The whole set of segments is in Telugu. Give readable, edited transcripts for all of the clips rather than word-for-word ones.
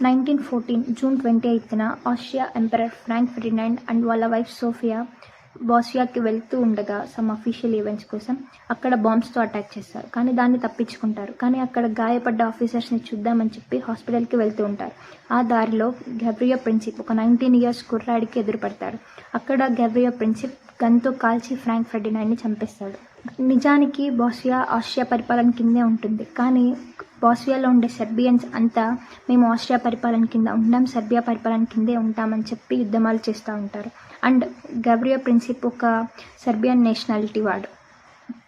1914 జూన్ 28న Austria emperor Frank Ferdinand and వాళ్ళ వైఫ్ సోఫియా బాస్నియాకి వెళ్తూ ఉండగా సమ్ అఫీషియల్ ఈవెంట్స్ కోసం అక్కడ బాంబ్స్తో అటాక్ చేస్తారు. కానీ దాన్ని తప్పించుకుంటారు. కానీ అక్కడ గాయపడ్డ ఆఫీసర్స్ని చూద్దామని చెప్పి హాస్పిటల్కి వెళ్తూ ఉంటారు. ఆ దారిలో గెవ్రియో ప్రిన్సిప్ ఒక 19 years కుర్రాడికి ఎదురుపడతాడు. అక్కడ గెవ్రియో ప్రిన్సిప్ గన్తో కాల్చి ఫ్రాంక్ ఫెర్డినాండ్ని చంపేస్తాడు. నిజానికి బాస్నియా ఆస్ట్రియా పరిపాలన కిందే ఉంటుంది. కానీ బాస్నియాలో ఉండే సెర్బియన్స్ అంతా మేము ఆస్ట్రియా పరిపాలన కింద ఉంటాం, సెర్బియా పరిపాలన కిందే ఉంటామని చెప్పి యుద్ధమాలు చేస్తూ ఉంటారు. అండ్ గెవ్రియో ప్రిన్సిప్ ఒక సెర్బియన్ నేషనాలిటీ వాడు.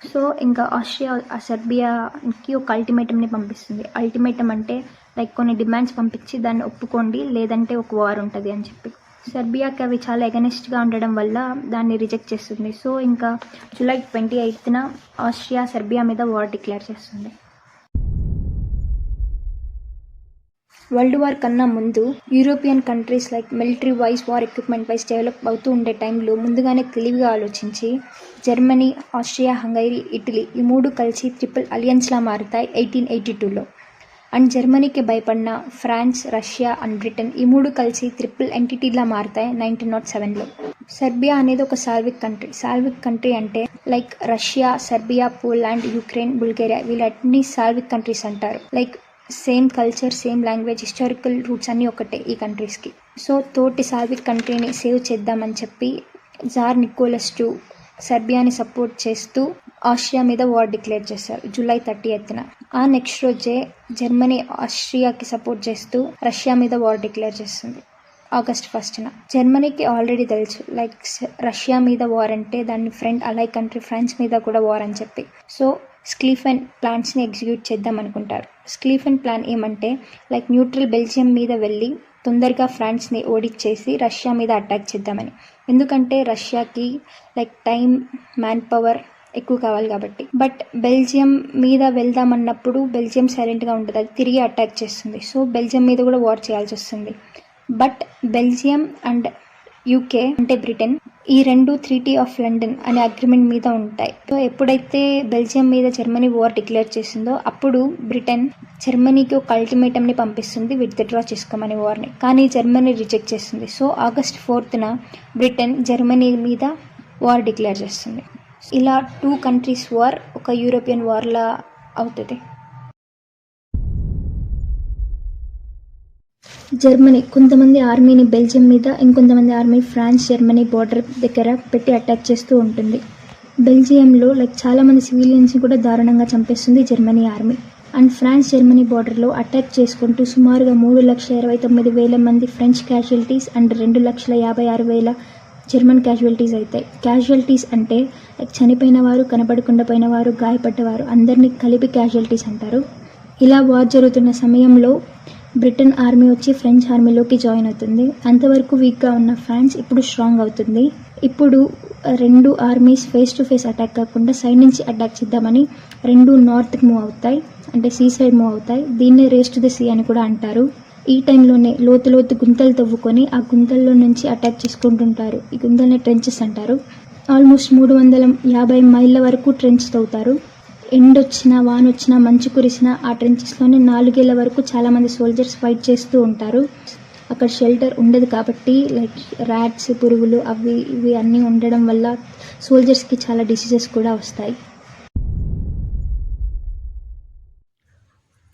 సో ఇంకా ఆస్ట్రియా ఆ సెర్బియాకి ఒక అల్టిమేటంని పంపిస్తుంది. అల్టిమేటం అంటే లైక్ కొన్ని డిమాండ్స్ పంపించి దాన్ని ఒప్పుకోండి లేదంటే ఒక వార్ ఉంటుంది అని చెప్పి. సెర్బియాకి అవి చాలా ఎగనెస్ట్గా ఉండడం వల్ల దాన్ని రిజెక్ట్ చేస్తుంది. సో ఇంకా జూలై 28న ఆస్ట్రియా సెర్బియా మీద వార్ డిక్లేర్ చేస్తుంది. వరల్డ్ వార్ కన్నా ముందు European countries like military wise war equipment wise develop అవుతూ ఉండే టైంలో ముందుగానే తెలివిగా ఆలోచించి జర్మనీ, ఆస్ట్రియా, హంగరీ, ఇటలీ ఈ మూడు కలిసి ట్రిపుల్ అలియన్స్లా మారుతాయి 1882లో. అండ్ జర్మనీకి భయపడిన ఫ్రాన్స్, రష్యా అండ్ బ్రిటన్ ఈ మూడు కలిసి ట్రిపుల్ ఎంటిటీలా మారుతాయి 1907లో. సెర్బియా అనేది ఒక సాల్విక్ కంట్రీ. సాల్విక్ కంట్రీ అంటే like Russia, Serbia, Poland, Ukraine, Bulgaria వీళ్ళన్ని సాల్విక్ కంట్రీస్ అంటారు. Like same culture, same language, historical roots అన్నీ ఒకటే ఈ కంట్రీస్కి. సో తోటి సాల్విక్ కంట్రీని సేవ్ చేద్దామని చెప్పి జార్ నికోలస్ II సెర్బియాని సపోర్ట్ చేస్తూ ఆస్ట్రియా మీద వార్ డిక్లేర్ చేశారు జూలై 30న. ఆ నెక్స్ట్ రోజే జర్మనీ ఆస్ట్రియాకి సపోర్ట్ చేస్తూ రష్యా మీద వార్ డిక్లేర్ చేస్తుంది ఆగస్ట్ 1న. జర్మనీకి ఆల్రెడీ తెలుసు లైక్ రష్యా మీద వార్ అంటే దాని ఫ్రెండ్ అలై కంట్రీ ఫ్రాన్స్ మీద కూడా వార్ అని చెప్పి. సో స్క్లీఫెన్ ప్లాన్స్ని ఎగ్జిక్యూట్ చేద్దాం అనుకుంటారు. స్క్లీఫెన్ ప్లాన్ ఏమంటే లైక్ న్యూట్రల్ బెల్జియం మీద వెళ్ళి తొందరగా ఫ్రాన్స్ని ఓడిచ్చేసి రష్యా మీద అటాక్ చేద్దామని. ఎందుకంటే రష్యాకి లైక్ టైం, మ్యాన్ పవర్ ఎక్కువ కావాలి కాబట్టి. బట్ బెల్జియం మీద వెళ్దామన్నప్పుడు బెల్జియం సైలెంట్గా ఉంటుంది, అది తిరిగి అటాక్ చేస్తుంది. సో బెల్జియం మీద కూడా వార్ చేయాల్సి వస్తుంది. బట్ బెల్జియం అండ్ యూకే అంటే బ్రిటన్ ఈ రెండు ట్రీటీ ఆఫ్ లండన్ అనే అగ్రిమెంట్ మీద ఉంటాయి. సో ఎప్పుడైతే బెల్జియం మీద జర్మనీ వార్ డిక్లేర్ చేసిందో అప్పుడు బ్రిటన్ జర్మనీకి ఒక అల్టిమేటంని పంపిస్తుంది విత్డ్రా చేసుకోమని వార్ని. కానీ జర్మనీ రిజెక్ట్ చేస్తుంది. సో ఆగస్ట్ 4న బ్రిటన్ జర్మనీ మీద వార్ డిక్లేర్ చేస్తుంది. ఇలా 2 కంట్రీస్ వార్ ఒక యూరోపియన్ వార్లా అవుతుంది. జర్మనీ కొంతమంది ఆర్మీని బెల్జియం మీద, ఇంకొంతమంది ఆర్మీ ఫ్రాన్స్ జర్మనీ బార్డర్ దగ్గర పెట్టి అటాక్ చేస్తూ ఉంటుంది. బెల్జియంలో లైక్ చాలామంది సివిలియన్స్ని కూడా దారుణంగా చంపేస్తుంది Germany army. And France Germany బార్డర్లో అటాక్ చేసుకుంటూ సుమారుగా 3,29,000 మంది French casualties and 2,56,000 German casualties అవుతాయి. క్యాజువల్టీస్ అంటే చనిపోయిన వారు, కనపడకుండా పోయిన వారు, గాయపడ్డవారు అందరినీ కలిపి క్యాజువల్టీస్ అంటారు. ఇలా వార్ జరుగుతున్న సమయంలో బ్రిటన్ ఆర్మీ వచ్చి ఫ్రెంచ్ ఆర్మీలోకి జాయిన్ అవుతుంది. అంతవరకు వీక్గా ఉన్న ఫ్రాన్స్ ఇప్పుడు స్ట్రాంగ్ అవుతుంది. ఇప్పుడు 2 armies face to face attack కాకుండా సైడ్ నుంచి అటాక్ చేద్దామని 2 నార్త్కి మూవ్ అవుతాయి, అంటే సీ సైడ్ మూవ్ అవుతాయి. దీన్నే రేస్ టు ద సీ అని కూడా అంటారు. ఈ టైంలోనే లోతు గుంతలు తవ్వుకొని ఆ గుంతల్లో నుంచి అటాక్ చేసుకుంటుంటారు. ఈ గుంతల్ని ట్రెంచెస్ అంటారు. ఆల్మోస్ట్ 350 మైళ్ళ వరకు ట్రెంచ్ తవ్వుతారు. ఎండొచ్చినా, వానొచ్చినా, మంచు కురిసినా ఆ ట్రెంచెస్లోనే 4 ఏళ్ల వరకు చాలామంది సోల్జర్స్ ఫైట్ చేస్తూ ఉంటారు. అక్కడ షెల్టర్ ఉండదు కాబట్టి లైక్ ర్యాట్స్, పురుగులు అవి ఇవి అన్నీ ఉండడం వల్ల సోల్జర్స్కి చాలా డిసీజెస్ కూడా వస్తాయి.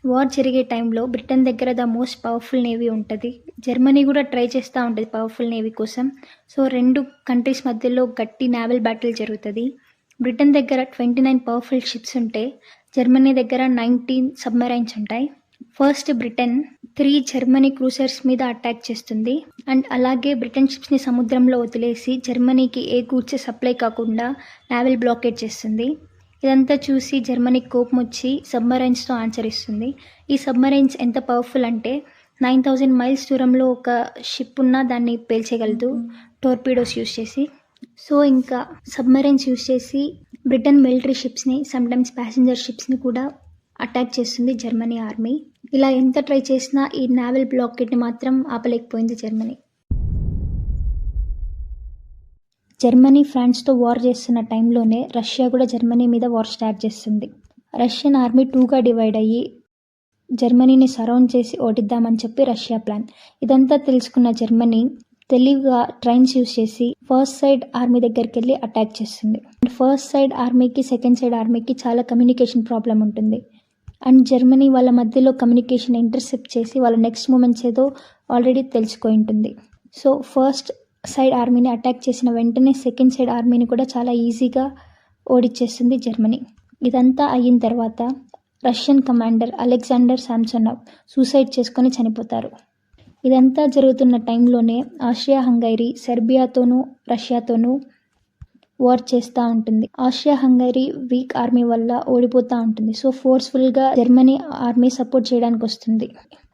వార్ జరిగే టైంలో బ్రిటన్ దగ్గర ద మోస్ట్ పవర్ఫుల్ నేవీ ఉంటుంది. జర్మనీ కూడా ట్రై చేస్తూ ఉంటుంది పవర్ఫుల్ నేవీ కోసం. సో 2 కంట్రీస్ మధ్యలో గట్టి నావల్ బ్యాటిల్ జరుగుతుంది. బ్రిటన్ దగ్గర 29 పవర్ఫుల్ షిప్స్ ఉంటే జర్మనీ దగ్గర 19 సబ్మెరైన్స్ ఉంటాయి. ఫస్ట్ బ్రిటన్ 3 జర్మనీ క్రూజర్స్ మీద అటాక్ చేస్తుంది. అండ్ అలాగే బ్రిటన్ షిప్స్ని సముద్రంలో వదిలేసి జర్మనీకి ఏ గూడ్స్ సప్లై కాకుండా నావల్ బ్లాకేట్ చేస్తుంది. ఇదంతా చూసి జర్మనీకి కోపం వచ్చి సబ్మరైన్స్తో ఆన్సర్ ఇస్తుంది. ఈ సబ్మరైన్స్ ఎంత పవర్ఫుల్ అంటే 9,000 మైల్స్ దూరంలో ఒక షిప్ ఉన్నా దాన్ని పేల్చేయగలదు టోర్పీడోస్ యూస్ చేసి. సో ఇంకా సబ్మరైన్స్ యూస్ చేసి బ్రిటన్ మిలిటరీ షిప్స్ని, సమ్టైమ్స్ ప్యాసింజర్ షిప్స్ని కూడా అటాక్ చేస్తుంది జర్మనీ ఆర్మీ. ఇలా ఎంత ట్రై చేసినా ఈ నావల్ బ్లాకేట్ని మాత్రం ఆపలేకపోయింది జర్మనీ. జర్మనీ ఫ్రాన్స్తో వార్ చేస్తున్న టైంలోనే రష్యా కూడా జర్మనీ మీద వార్ స్టార్ట్ చేస్తుంది. రష్యన్ ఆర్మీ 2గా డివైడ్ అయ్యి జర్మనీని సరౌండ్ చేసి ఓడిద్దామని చెప్పి రష్యా ప్లాన్. ఇదంతా తెలుసుకున్న జర్మనీ తెలివిగా ట్రైన్స్ యూస్ చేసి ఫస్ట్ సైడ్ ఆర్మీ దగ్గరికి వెళ్ళి అటాక్ చేస్తుంది. అండ్ ఫస్ట్ సైడ్ ఆర్మీకి సెకండ్ సైడ్ ఆర్మీకి చాలా కమ్యూనికేషన్ ప్రాబ్లం ఉంటుంది. అండ్ జర్మనీ వాళ్ళ మధ్యలో కమ్యూనికేషన్ ఇంటర్సెప్ట్ చేసి వాళ్ళ నెక్స్ట్ మూమెంట్స్ ఏదో ఆల్రెడీ తెలుసుకొని ఉంటుంది. సో ఫస్ట్ సైడ్ ఆర్మీని అటాక్ చేసిన వెంటనే సెకండ్ సైడ్ ఆర్మీని కూడా చాలా ఈజీగా ఓడిచ్చేస్తుంది జర్మనీ. ఇదంతా అయిన తర్వాత Russian commander Alexander Samsonov suicide చేసుకొని చనిపోతారు. ఇదంతా జరుగుతున్న టైంలోనే ఆస్ట్రియా హంగరీ సెర్బియాతోనూ రష్యాతోనూ వార్ చేస్తూ ఉంటుంది. ఆస్ట్రియా హంగరీ వీక్ ఆర్మీ వల్ల ఓడిపోతూ ఉంటుంది. సో ఫోర్స్ఫుల్గా జర్మనీ ఆర్మీ సపోర్ట్ చేయడానికి వస్తుంది.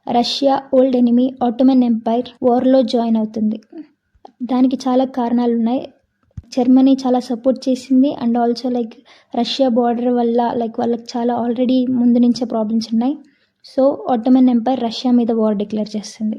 Russia old enemy Ottoman empire వార్లో జాయిన్ అవుతుంది. దానికి చాలా కారణాలు ఉన్నాయి. జర్మనీ చాలా సపోర్ట్ చేసింది అండ్ ఆల్సో రష్యా బార్డర్ వల్ల వాళ్ళకి చాలా ఆల్రెడీ ముందు నుంచే ప్రాబ్లమ్స్ ఉన్నాయి. సో ఆటోమన్ ఎంపైర్ రష్యా మీద వార్ డిక్లేర్ చేస్తుంది.